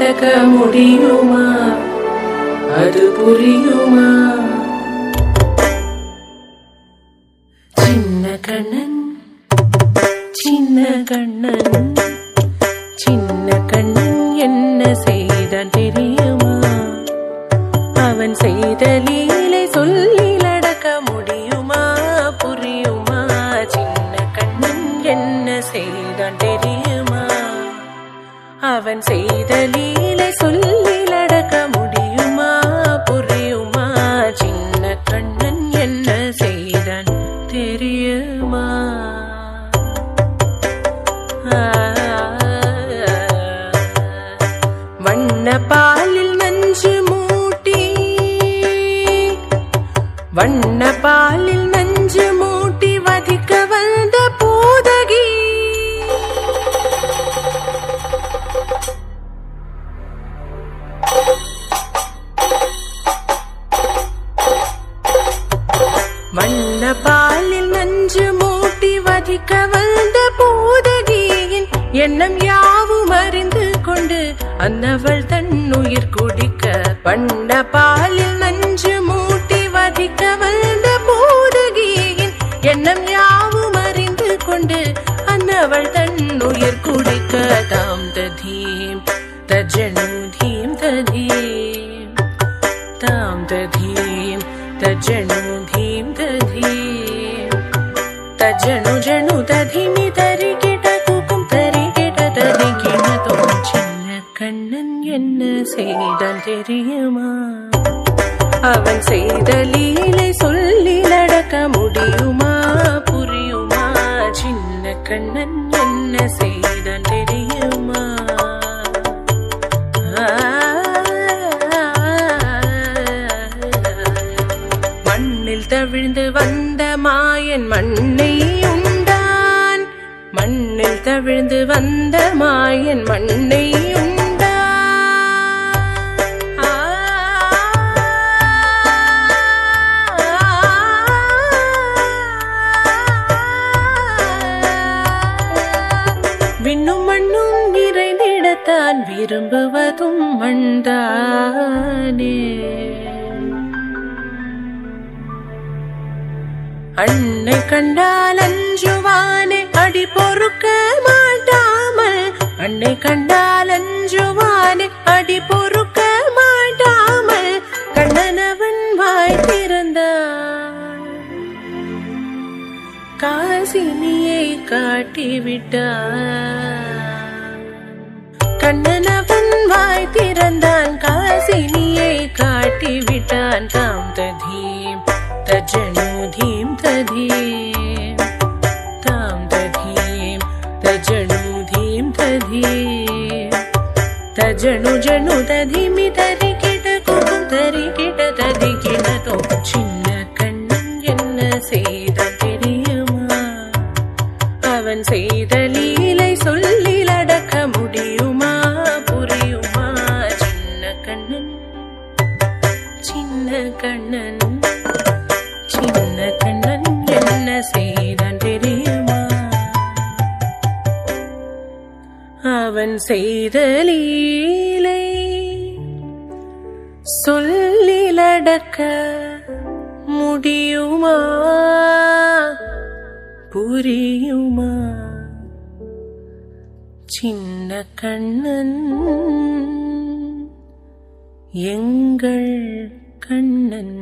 நடக்க முடியுமா? அது புரியுமா? சின்ன கண்ணன் சின்ன கண்ணன் சின்ன கண்ணன் என்ன செய்தான் தெரியுமா? அவன் செய்த லீலை சொல்லி நடக்க முடியுமா? புரியுமா? சின்ன கண்ணன் என்ன செய்தான் தெரியுமா? அவன் செய்த லீலை சொல்லி நடக்க முடியுமா? புரியுமா? சின்ன கண்ணன் என்ன செய்தான் தெரியுமா? வண்ண பாலில் நஞ்சு மூட்டி வண்ண பாலில் நஞ்சு மூட்டி வதிக்க வந்த பூதகி வண்ண பாலில் நஞ்சு மூட்டி வதிக்க வந்த பூதகியின் எண்ணம் யாவும் அறிந்து கொண்டு அன்னவள் தன்னுயிர் குடிக்க வண்ண பாலில் நஞ்சு மூட்டி வதிக்க வந்த பூதகியின் எண்ணம் யாவும் அறிந்து கொண்டு அன்னவள் தன்னுயிர் குடிக்க தாம் ததீம் தஜனு தீம் ததீம் தாம் ததீம் தஜனு தீம் ததீம் தஜனு ஜனு ததிமி தரிகிட குக்கும் தரிகிட ததிகிட தோம் சின்ன கண்ணன் என்ன செய்தான் தெரியுமா? அவன் செய்த லீலை சொல்லி நடக்க முடியுமா? புரியுமா? சின்ன கண்ணன் என்ன செய்தான் தெரியுமா? மண்ணில் தவிழ்ந்து வந்த மாயன் மண்ணை உண்டான். மண்ணில் தவிழ்ந்து வந்த மாயன் மண்ணை உண்டான். விண்ணும் மண்ணும் நிறைந்திடத்தான் விரும்புவதும் மண்தானே. அன்னை கண்டால் அஞ்சுவானே அடி பொறுக்க மாட்டாமல். அன்னை கண்டால் அஞ்சுவானே அடி பொறுக்க மாட்டாமல் கண்ணனவன் வாய் திறந்தான். காசினியை காட்டிவிட்டான். கண்ணனவன் வாய் திறந்தான். காசினியை காட்டிவிட்டான். தாம் ததீம் தஜனு தீம் ததீம் தாம் ததீம் தஜனு தீம் ததீம் தஜனு ஜனு ததிமி தரிகிட குக்கும் தரிகிட ததிகிட தோம் சின்ன கண்ணன் என்ன செய்தான் தெரியுமா? அவன் செய்த லீலை சொல்லி நடக்க முடியுமா? புரியுமா? சின்ன கண்ணன் சின்ன கண்ணன் சின்ன கண்ணன் என்ன செய்தான் தெரியுமா? அவன் செய்த லீலை சொல்லி நடக்க முடியுமா? புரியுமா? சின்ன கண்ணன் எங்கள் கண்ணன்.